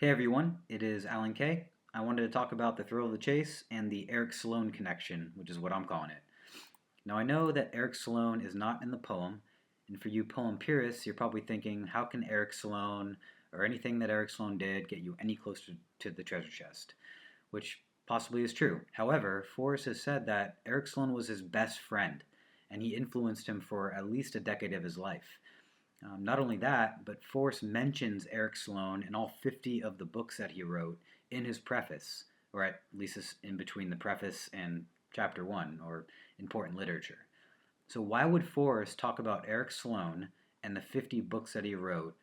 Hey everyone, it is Alan Kay. I wanted to talk about the thrill of the chase and the Eric Sloane connection, which is what I'm calling it. Now I know that Eric Sloane is not in the poem, and for you poem purists, you're probably thinking, how can Eric Sloane or anything that Eric Sloane did get you any closer to the treasure chest? Which possibly is true. However, Forrest has said that Eric Sloane was his best friend, and he influenced him for at least a decade of his life. Not only that, but Forrest mentions Eric Sloane in all 50 of the books that he wrote in his preface, or at least in between the preface and chapter 1, or important literature. So why would Forrest talk about Eric Sloane and the 50 books that he wrote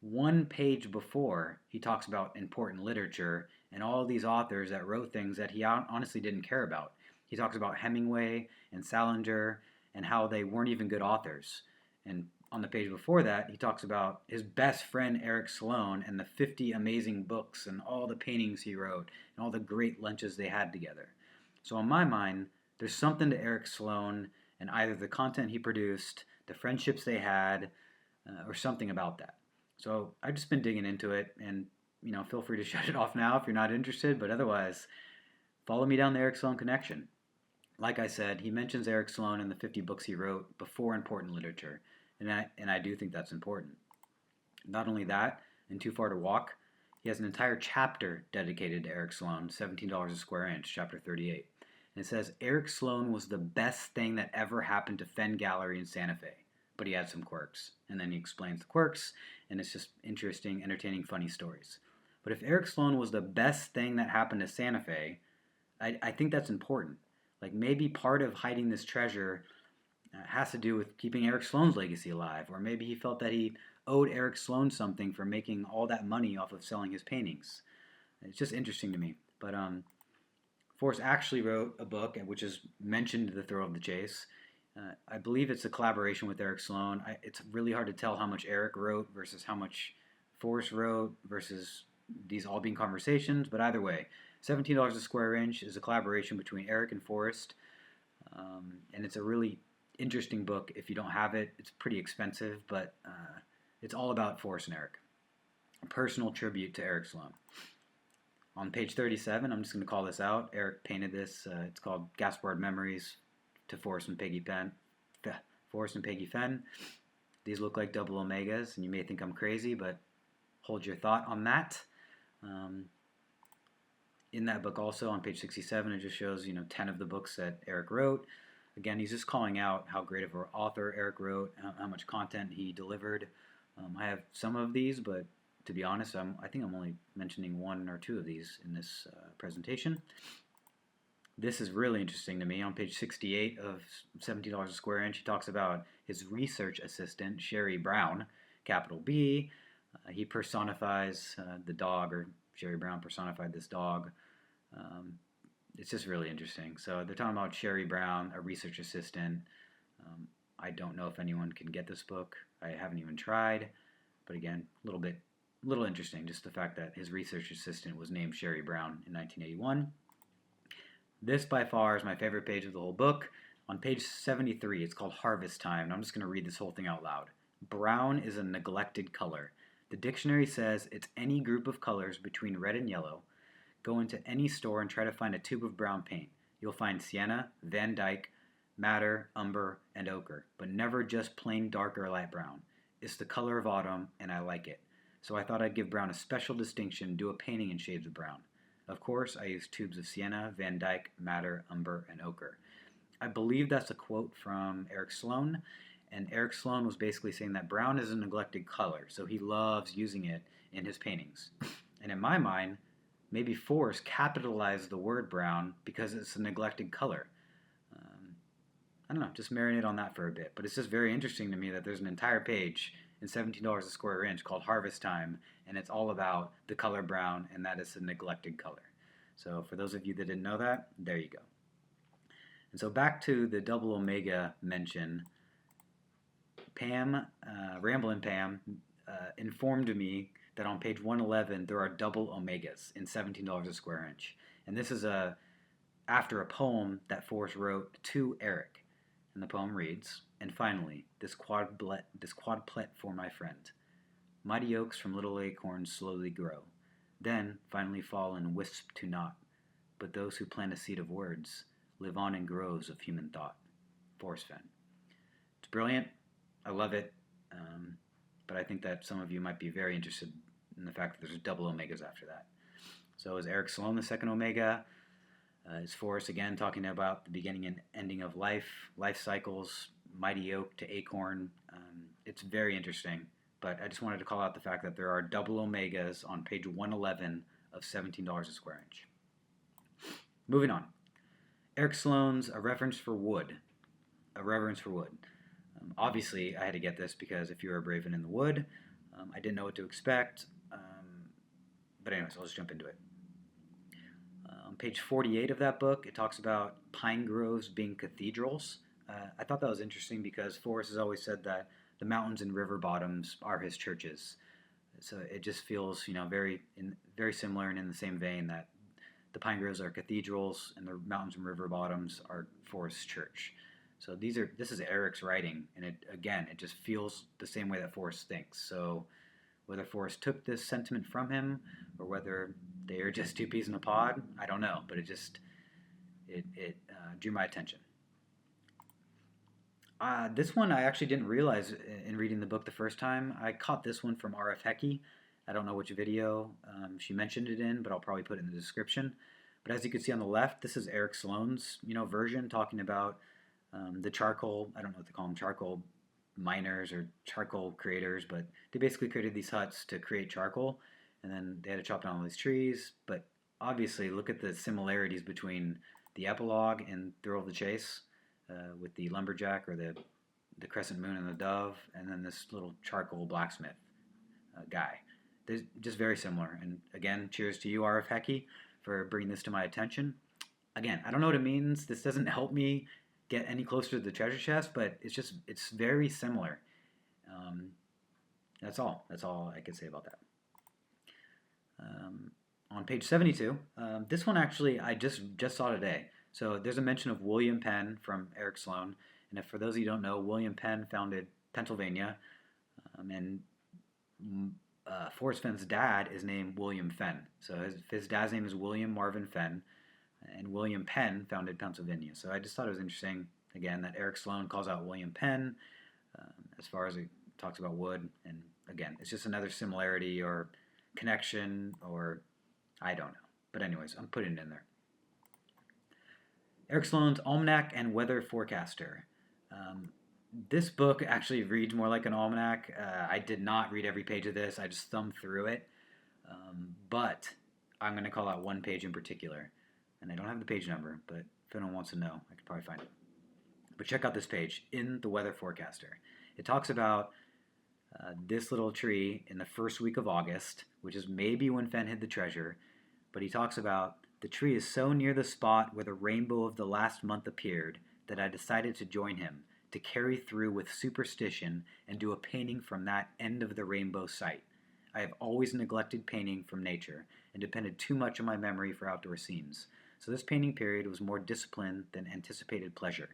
one page before he talks about important literature and all of these authors that wrote things that he honestly didn't care about? He talks about Hemingway and Salinger and how they weren't even good authors. And on the page before that, he talks about his best friend Eric Sloane and the 50 amazing books and all the paintings he wrote and all the great lunches they had together. So in my mind, there's something to Eric Sloane and either the content he produced, the friendships they had, or something about that. So I've just been digging into it, and feel free to shut it off now if you're not interested. But otherwise, follow me down the Eric Sloane connection. Like I said, he mentions Eric Sloane in the 50 books he wrote before important literature, and I do think that's important. Not only that, in Too Far to Walk, he has an entire chapter dedicated to Eric Sloane, $17 a square inch, chapter 38. And it says, Eric Sloane was the best thing that ever happened to Fenn Gallery in Santa Fe, but he had some quirks. And then he explains the quirks, and it's just interesting, entertaining, funny stories. But if Eric Sloane was the best thing that happened to Santa Fe, I think that's important. Like maybe part of hiding this treasure has to do with keeping Eric Sloane's legacy alive, or maybe he felt that he owed Eric Sloane something for making all that money off of selling his paintings. It's just interesting to me. But Forrest actually wrote a book, which is mentioned in The Thrill of the Chase. I believe it's a collaboration with Eric Sloane. It's really hard to tell how much Eric wrote versus how much Forrest wrote versus these all being conversations. But either way, $17 a square inch is a collaboration between Eric and Forrest. And it's a really interesting book. If you don't have it, it's pretty expensive, but it's all about Forrest and Eric. A personal tribute to Eric Sloane. On page 37, I'm just going to call this out. Eric painted this. It's called Gaspard Memories to Forrest and Peggy Fenn. These look like double omegas, and you may think I'm crazy, but hold your thought on that. In that book also, on page 67, it just shows 10 of the books that Eric wrote. Again, he's just calling out how great of an author Eric wrote, how much content he delivered. I have some of these, but to be honest, I think I'm only mentioning one or two of these in this presentation. This is really interesting to me. On page 68 of $17 a square inch, he talks about his research assistant, Sherry Brown, capital B. He personifies the dog, or Sherry Brown personified this dog. It's just really interesting. So they're talking about Sherry Brown, a research assistant. I don't know if anyone can get this book. I haven't even tried. But again, a little interesting, just the fact that his research assistant was named Sherry Brown in 1981. This by far is my favorite page of the whole book. On page 73, it's called Harvest Time, and I'm just going to read this whole thing out loud. Brown is a neglected color. The dictionary says it's any group of colors between red and yellow. Go into any store and try to find a tube of brown paint. You'll find sienna, Van Dyke, madder, umber, and ochre, but never just plain dark or light brown. It's the color of autumn, and I like it. So I thought I'd give brown a special distinction, do a painting in shades of brown. Of course, I used tubes of sienna, Van Dyke, madder, umber, and ochre. I believe that's a quote from Eric Sloane, and Eric Sloane was basically saying that brown is a neglected color, so he loves using it in his paintings. And in my mind, maybe Forrest capitalized the word brown because it's a neglected color. I don't know, just marinate on that for a bit. But it's just very interesting to me that there's an entire page in $17 a square inch called Harvest Time, and it's all about the color brown, and that is a neglected color. So for those of you that didn't know that, there you go. And so back to the double omega mention, Ramble and Pam informed me that on page 111 there are double omegas in $17 a square inch. And this is after a poem that Forrest wrote to Eric. And the poem reads, and finally, this quadplet for my friend. Mighty oaks from little acorns slowly grow. then finally fall and wisp to naught. But those who plant a seed of words live on in groves of human thought. Forrest Fenn. It's brilliant. I love it. But I think that some of you might be very interested in the fact that there's double omegas after that. So is Eric Sloane the second omega? Is Forrest again talking about the beginning and ending of life, life cycles, mighty oak to acorn? It's very interesting, but I just wanted to call out the fact that there are double omegas on page 111 of $17 a square inch. Moving on. Eric Sloane's A Reverence for Wood. A Reverence for Wood. Obviously, I had to get this because if you were brave and in the wood, I didn't know what to expect. But anyways, I'll just jump into it. On page 48 of that book, it talks about pine groves being cathedrals. I thought that was interesting because Forrest has always said that the mountains and river bottoms are his churches. So it just feels, very similar and in the same vein that the pine groves are cathedrals and the mountains and river bottoms are Forrest's church. So this is Eric's writing, and it just feels the same way that Forrest thinks. So whether Forrest took this sentiment from him or whether they are just two peas in a pod, I don't know, but it drew my attention. This one I actually didn't realize in reading the book the first time. I caught this one from R.F. Hecky. I don't know which video she mentioned it in, but I'll probably put it in the description. But as you can see on the left, this is Eric Sloane's version talking about the charcoal. I don't know what they call them, charcoal miners or charcoal creators, but they basically created these huts to create charcoal, and then they had to chop down all these trees. But obviously, look at the similarities between the epilogue and Thrill of the Chase with the lumberjack or the crescent moon and the dove, and then this little charcoal blacksmith guy. They're just very similar. And again, cheers to you, R.F. Hecky, for bringing this to my attention. Again, I don't know what it means. This doesn't help me get any closer to the treasure chest, but it's very similar. That's all I can say about that. On page 72, this one actually I just saw today. So there's a mention of William Penn from Eric Sloane, and if for those of you who don't know, William Penn founded Pennsylvania, and Forrest Fenn's dad is named William Fenn. So his dad's name is William Marvin Fenn, and William Penn founded Pennsylvania. So I just thought it was interesting, again, that Eric Sloane calls out William Penn as far as he talks about wood. And again, it's just another similarity or connection, or I don't know. But anyways, I'm putting it in there. Eric Sloane's Almanac and Weather Forecaster. This book actually reads more like an almanac. I did not read every page of this. I just thumbed through it. But I'm going to call out one page in particular. And I don't have the page number, but if anyone wants to know, I could probably find it. But check out this page in the Weather Forecaster. It talks about this little tree in the first week of August, which is maybe when Fenn hid the treasure. But he talks about the tree is so near the spot where the rainbow of the last month appeared that I decided to join him, to carry through with superstition and do a painting from that end of the rainbow sight. I have always neglected painting from nature and depended too much on my memory for outdoor scenes. So this painting period was more discipline than anticipated pleasure.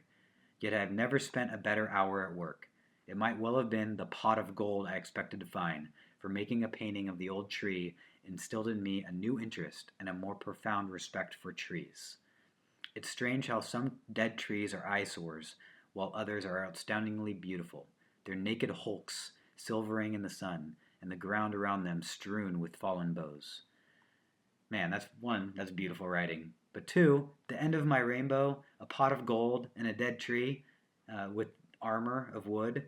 Yet I have never spent a better hour at work. It might well have been the pot of gold I expected to find, for making a painting of the old tree instilled in me a new interest and a more profound respect for trees. It's strange how some dead trees are eyesores, while others are astoundingly beautiful, their naked hulks silvering in the sun, and the ground around them strewn with fallen boughs. Man, that's beautiful writing. But two, the end of my rainbow, a pot of gold and a dead tree with armor of wood.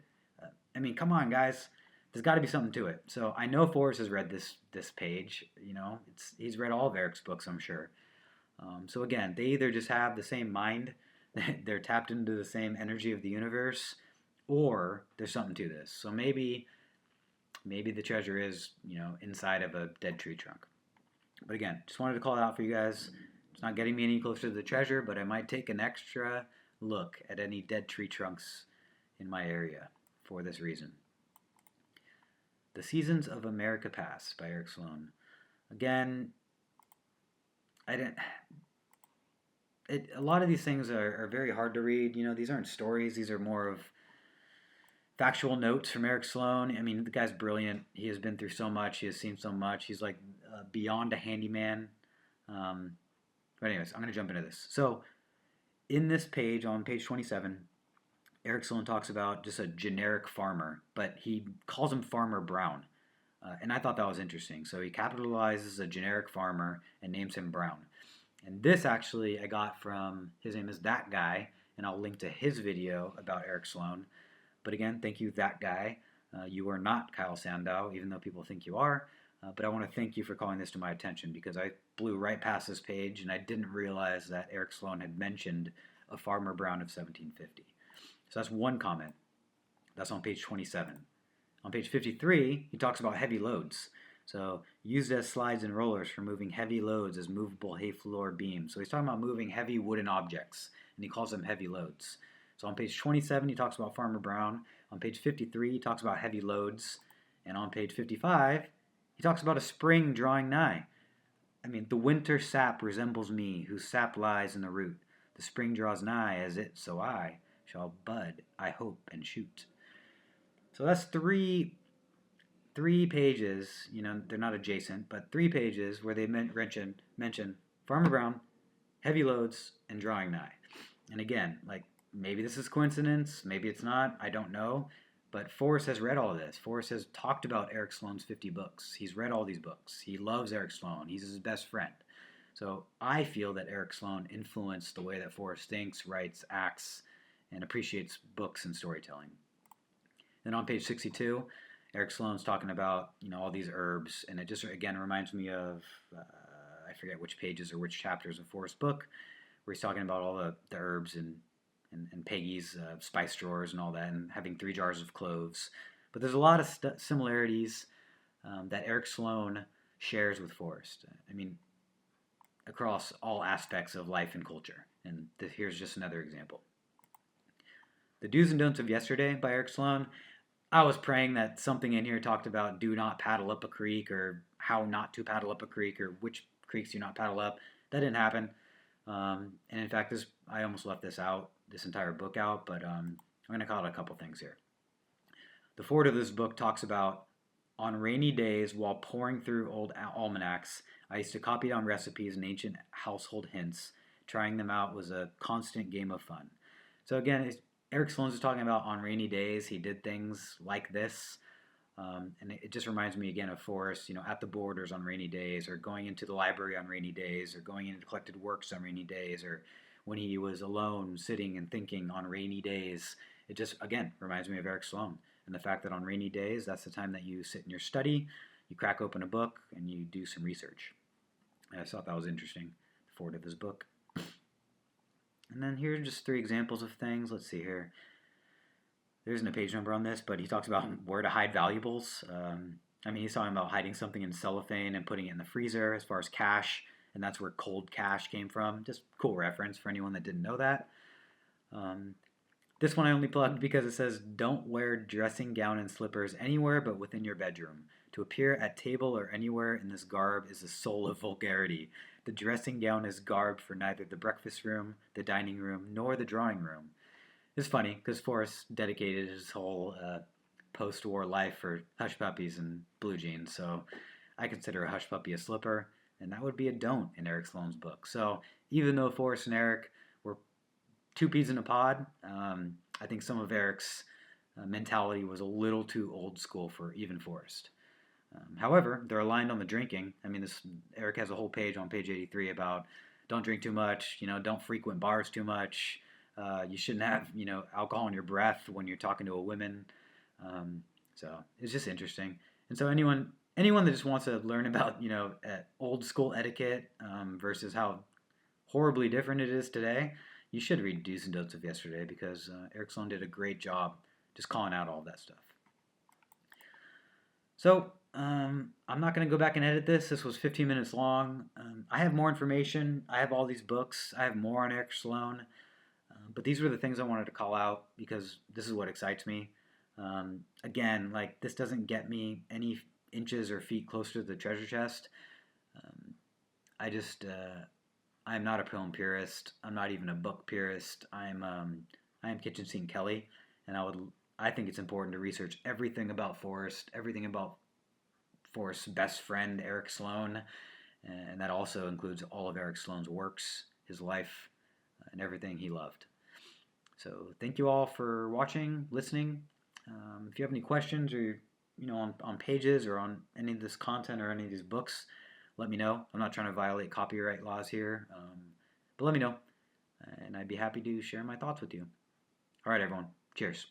I mean, come on, guys. There's got to be something to it. So I know Forrest has read this page. He's read all of Eric's books, I'm sure. So again, they either just have the same mind, they're tapped into the same energy of the universe, or there's something to this. So maybe the treasure is, inside of a dead tree trunk. But again, just wanted to call it out for you guys. It's not getting me any closer to the treasure, but I might take an extra look at any dead tree trunks in my area for this reason. The Seasons of America Pass by Eric Sloane. Again, a lot of these things are very hard to read. These aren't stories. These are more of Factual notes from Eric Sloane. I mean, the guy's brilliant. He has been through so much. He has seen so much. He's like beyond a handyman. Um, but anyways, I'm going to jump into this. So in this page, on page 27, Eric Sloane talks about just a generic farmer, but he calls him Farmer Brown. And I thought that was interesting. So he capitalizes a generic farmer and names him Brown. And this actually I got from, his name is That Guy, and I'll link to his video about Eric Sloane. But again, thank you, That Guy. You are not Kyle Sandow, even though people think you are. But I want to thank you for calling this to my attention because I blew right past this page and I didn't realize that Eric Sloane had mentioned a Farmer Brown of 1750. So that's one comment. That's on page 27. On page 53, he talks about heavy loads. So used as slides and rollers for moving heavy loads as movable hay floor beams. So he's talking about moving heavy wooden objects, and he calls them heavy loads. So on page 27, he talks about Farmer Brown. On page 53, he talks about heavy loads. And on page 55, he talks about a spring drawing nigh. I mean, the winter sap resembles me, whose sap lies in the root. The spring draws nigh as it, so I shall bud, I hope, and shoot. So that's three pages, you know, they're not adjacent, but 3 pages where they mention Farmer Brown, heavy loads, and drawing nigh. And again, like, maybe this is coincidence, maybe it's not, I don't know, but Forrest has read all of this. Forrest has talked about Eric Sloane's 50 books. He's read all these books. He loves Eric Sloane. He's his best friend. So I feel that Eric Sloane influenced the way that Forrest thinks, writes, acts, and appreciates books and storytelling. Then on page 62, Eric Sloane's talking about, you know, all these herbs, and it just, again, reminds me of, I forget which pages or which chapters of Forrest's book, where he's talking about all the herbs and Peggy's spice drawers and all that, and having 3 jars of cloves. But there's a lot of similarities that Eric Sloane shares with Forrest. I mean, across all aspects of life and culture. And here's just another example. The Do's and Don'ts of Yesterday by Eric Sloane. I was praying that something in here talked about do not paddle up a creek, or how not to paddle up a creek, or which creeks do not paddle up. That didn't happen. And in fact, I almost left this entire book out, but I'm going to call it a couple things here. The foreword of this book talks about, on rainy days while pouring through old almanacs, I used to copy down recipes and ancient household hints. Trying them out was a constant game of fun. So again, Eric Sloane is talking about on rainy days, he did things like this. And it just reminds me again of Forrest, you know, at the Borders on rainy days, or going into the library on rainy days, or going into collected works on rainy days, or when he was alone sitting and thinking on rainy days. It just, again, reminds me of Eric Sloane. And the fact that on rainy days, that's the time that you sit in your study, you crack open a book, and you do some research. And I thought that was interesting, the foreword of his book. And then here are just 3 examples of things. Let's see here. There isn't a page number on this, but he talks about where to hide valuables. I mean, he's talking about hiding something in cellophane and putting it in the freezer as far as cash, and that's where cold cash came from. Just cool reference for anyone that didn't know that. This one I only plugged because it says, don't wear dressing gown and slippers anywhere but within your bedroom. To appear at table or anywhere in this garb is the soul of vulgarity. The dressing gown is garbed for neither the breakfast room, the dining room, nor the drawing room. It's funny because Forrest dedicated his whole post-war life for hush puppies and blue jeans, so I consider a hush puppy a slipper, and that would be a don't in Eric Sloane's book. So even though Forrest and Eric were 2 peas in a pod, I think some of Eric's mentality was a little too old school for even Forrest. However, they're aligned on the drinking. I mean, Eric has a whole page on page 83 about don't drink too much, you know, don't frequent bars too much. You shouldn't have, you know, alcohol in your breath when you're talking to a woman. So it's just interesting. And so anyone that just wants to learn about, you know, old school etiquette versus how horribly different it is today, you should read Do's and Don'ts of Yesterday because Eric Sloane did a great job just calling out all that stuff. So I'm not going to go back and edit this. This was 15 minutes long. I have more information. I have all these books. I have more on Eric Sloane. But these were the things I wanted to call out because this is what excites me. Again, like, this doesn't get me any inches or feet closer to the treasure chest. I'm not a film purist. I'm not even a book purist. I am Kitchen Sink Kelly, and I would I think it's important to research everything about Forrest, everything about Forrest's best friend, Eric Sloane, and that also includes all of Eric Sloane's works, his life, and everything he loved. So thank you all for watching, listening. If you have any questions or on pages or on any of this content or any of these books, let me know. I'm not trying to violate copyright laws here, but let me know, and I'd be happy to share my thoughts with you. All right, everyone. Cheers.